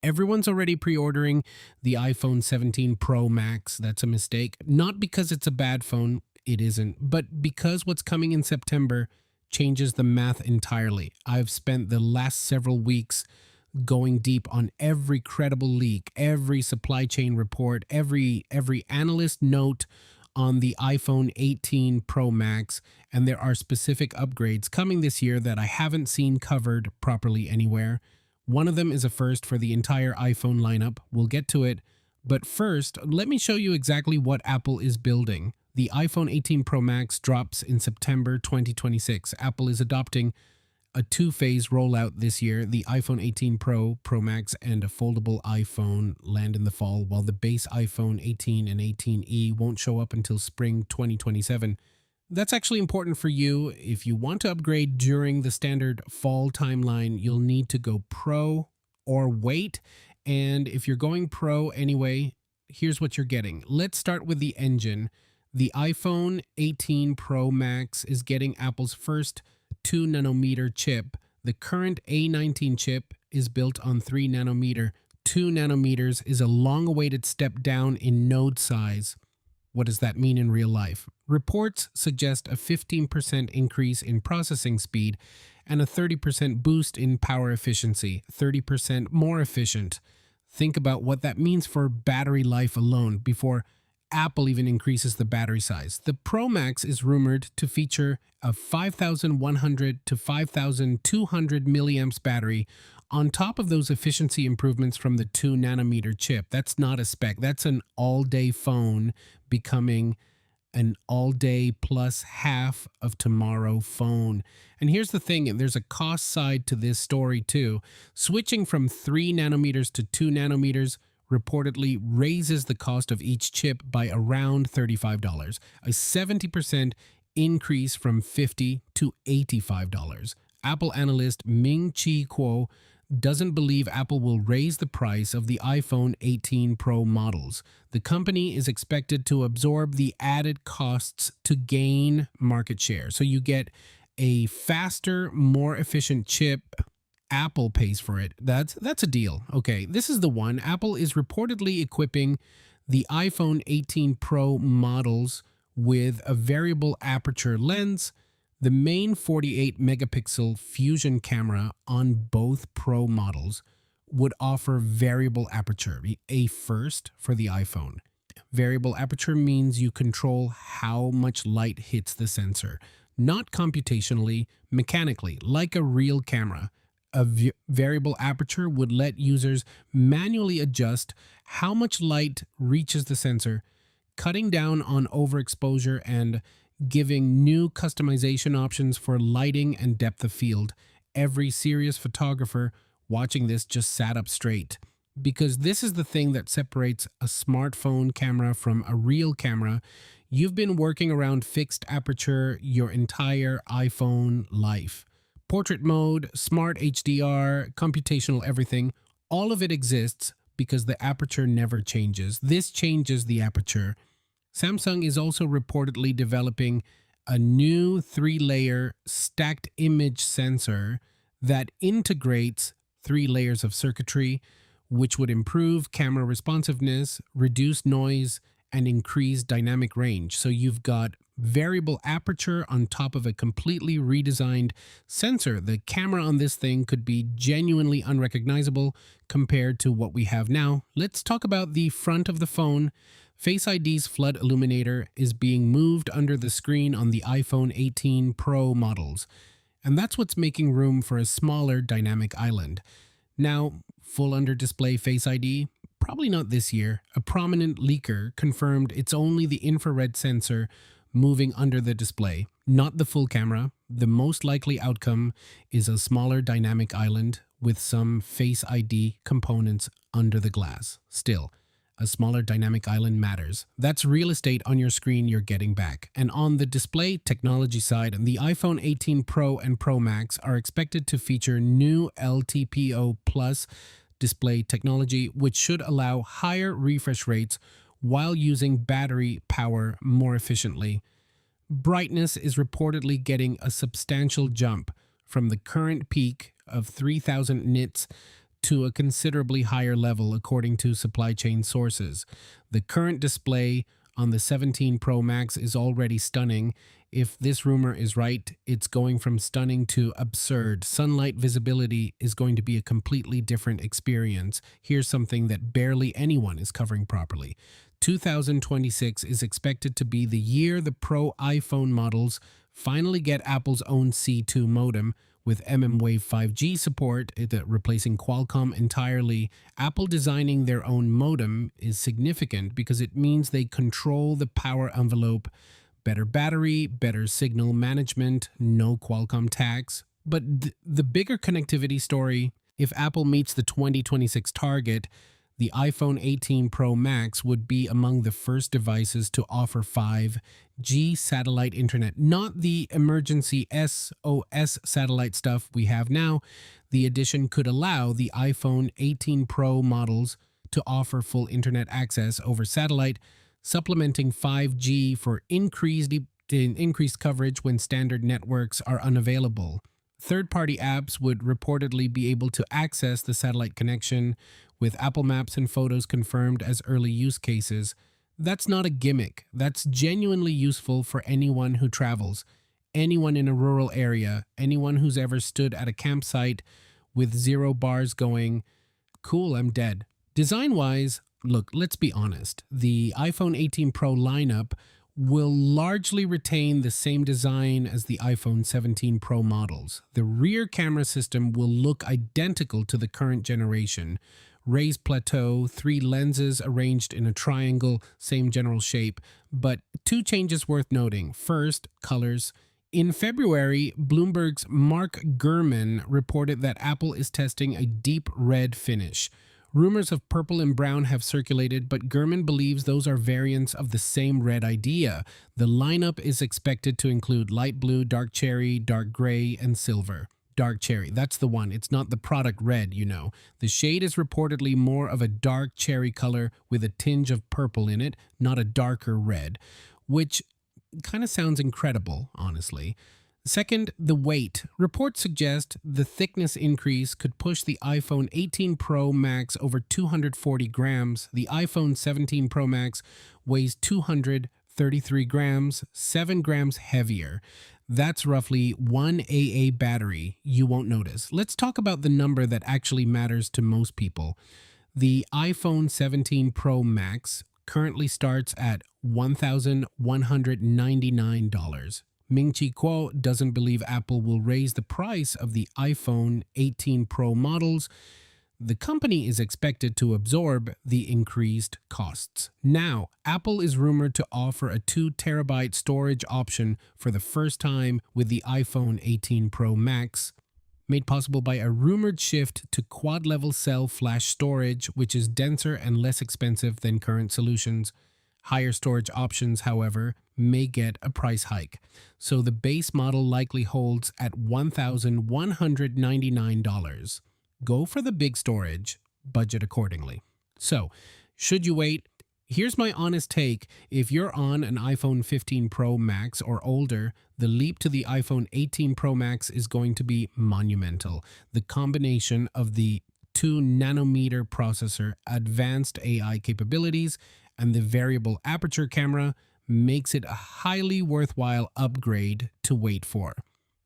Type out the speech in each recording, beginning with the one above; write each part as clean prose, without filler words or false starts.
Everyone's already pre-ordering the iPhone 17 Pro Max. That's a mistake. Not because it's a bad phone, it isn't, but because what's coming in September changes the math entirely. I've spent the last several weeks going deep on every credible leak, every supply chain report, every analyst note on the iPhone 18 Pro Max, and there are specific upgrades coming this year that I haven't seen covered properly anywhere. One of them is a first for the entire iPhone lineup. We'll get to it. But first, let me show you exactly what Apple is building. The iPhone 18 Pro Max drops in September 2026. Apple is adopting a two-phase rollout this year. The iPhone 18 Pro, Pro Max, and a foldable iPhone land in the fall, while the base iPhone 18 and 18e won't show up until spring 2027. That's actually important for you. If you want to upgrade during the standard fall timeline, you'll need to go Pro or wait. And if you're going Pro anyway, here's what you're getting. Let's start with the engine. The iPhone 18 Pro Max is getting Apple's first 2 nanometer chip. The current A19 chip is built on 3 nanometer. 2 nanometers is a long-awaited step down in node size. What does that mean in real life? Reports suggest a 15% increase in processing speed and a 30% boost in power efficiency, 30% more efficient. Think about what that means for battery life alone before Apple even increases the battery size. The Pro Max is rumored to feature a 5,100 to 5,200 milliamps battery on top of those efficiency improvements from the 2 nanometer chip. That's not a spec. That's an all-day phone becoming an all-day plus half of tomorrow phone. And here's the thing, there's a cost side to this story too. Switching from 3 nanometers to 2 nanometers reportedly raises the cost of each chip by around $35, a 70% increase from $50 to $85. Apple analyst Ming-Chi Kuo doesn't believe Apple will raise the price of the iPhone 18 Pro models. The company is expected to absorb the added costs to gain market share. So you get a faster, more efficient chip. Apple pays for it. That's a deal. Okay, this is the one. Apple is reportedly equipping the iPhone 18 Pro models with a variable aperture lens. The main 48 megapixel fusion camera on both Pro models would offer variable aperture, a first for the iPhone. Variable aperture means you control how much light hits the sensor, not computationally, mechanically, like a real camera. A variable aperture would let users manually adjust how much light reaches the sensor, cutting down on overexposure and giving new customization options for lighting and depth of field. Every serious photographer watching this just sat up straight, because this is the thing that separates a smartphone camera from a real camera. You've been working around fixed aperture your entire iPhone life. Portrait mode, smart HDR, computational everything, all of it exists because the aperture never changes. This changes the aperture. Samsung is also reportedly developing a new 3-layer stacked image sensor that integrates 3 layers of circuitry, which would improve camera responsiveness, reduce noise, and increase dynamic range. So you've got variable aperture on top of a completely redesigned sensor. The camera on this thing could be genuinely unrecognizable compared to what we have now. Let's talk about the front of the phone. Face ID's flood illuminator is being moved under the screen on the iPhone 18 Pro models, and that's what's making room for a smaller dynamic island. Now, full under-display Face ID? Probably not this year. A prominent leaker confirmed it's only the infrared sensor moving under the display, not the full camera. The most likely outcome is a smaller dynamic island with some Face ID components under the glass. Still, a smaller dynamic island matters. That's real estate on your screen you're getting back. And on the display technology side, the iPhone 18 Pro and Pro Max are expected to feature new LTPO Plus display technology, which should allow higher refresh rates while using battery power more efficiently. Brightness is reportedly getting a substantial jump from the current peak of 3,000 nits to a considerably higher level according to supply chain sources. The current display on the 17 Pro Max is already stunning. If this rumor is right, it's going from stunning to absurd. Sunlight visibility is going to be a completely different experience. Here's something that barely anyone is covering properly. 2026 is expected to be the year the Pro iPhone models finally get Apple's own C2 modem with mmWave 5G support, replacing Qualcomm entirely. Apple designing their own modem is significant because it means they control the power envelope. Better battery, better signal management, no Qualcomm tax. But the bigger connectivity story, if Apple meets the 2026 target, the iPhone 18 Pro Max would be among the first devices to offer 5G satellite internet, not the emergency SOS satellite stuff we have now. The addition could allow the iPhone 18 Pro models to offer full internet access over satellite, supplementing 5G for increased coverage when standard networks are unavailable. Third-party apps would reportedly be able to access the satellite connection, with Apple Maps and Photos confirmed as early use cases. That's not a gimmick. That's genuinely useful for anyone who travels, anyone in a rural area, anyone who's ever stood at a campsite with 0 bars going, cool, I'm dead. Design-wise, look, let's be honest. The iPhone 18 Pro lineup will largely retain the same design as the iPhone 17 Pro models. The rear camera system will look identical to the current generation. Raised plateau, 3 lenses arranged in a triangle, same general shape, but 2 changes worth noting. First, colors. In February, Bloomberg's Mark Gurman reported that Apple is testing a deep red finish. Rumors of purple and brown have circulated, but Gurman believes those are variants of the same red idea. The lineup is expected to include light blue, dark cherry, dark gray, and silver. Dark cherry, that's the one. It's not the product red, you know. The shade is reportedly more of a dark cherry color with a tinge of purple in it, not a darker red, which kind of sounds incredible, honestly. Second, the weight. Reports suggest the thickness increase could push the iPhone 18 Pro Max over 240 grams. The iPhone 17 Pro Max weighs 233 grams, 7 grams heavier. That's roughly 1 AA battery you won't notice. Let's talk about the number that actually matters to most people. The iPhone 17 Pro Max currently starts at $1,199. Ming-Chi Kuo doesn't believe Apple will raise the price of the iPhone 18 Pro models. The company is expected to absorb the increased costs. Now, Apple is rumored to offer a 2 terabyte storage option for the first time with the iPhone 18 Pro Max, made possible by a rumored shift to quad-level cell flash storage, which is denser and less expensive than current solutions. Higher storage options, however, may get a price hike, so the base model likely holds at $1,199. Go for the big storage, budget accordingly. So, should you wait? Here's my honest take. If you're on an iPhone 15 Pro Max or older, the leap to the iPhone 18 Pro Max is going to be monumental. The combination of the 2-nanometer processor, advanced AI capabilities, and the variable aperture camera makes it a highly worthwhile upgrade to wait for.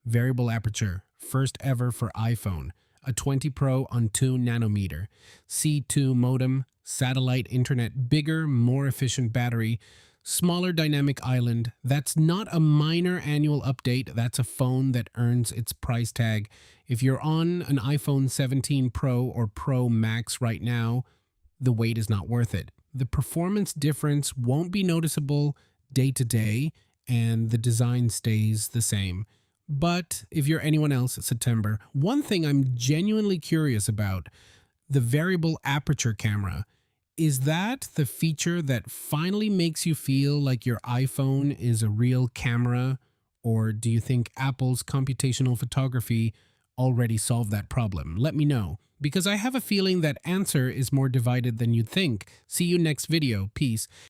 Variable aperture, first ever for iPhone. A20 Pro on 2-nanometer. C2 modem, satellite internet, bigger, more efficient battery, smaller dynamic island. That's not a minor annual update. That's a phone that earns its price tag. If you're on an iPhone 17 Pro or Pro Max right now, the wait is not worth it. The performance difference won't be noticeable day to day, and the design stays the same. But if you're anyone else, September, one thing I'm genuinely curious about, the variable aperture camera. Is that the feature that finally makes you feel like your iPhone is a real camera? Or do you think Apple's computational photography already solved that problem? Let me know, because I have a feeling that answer is more divided than you'd think. See you next video. Peace.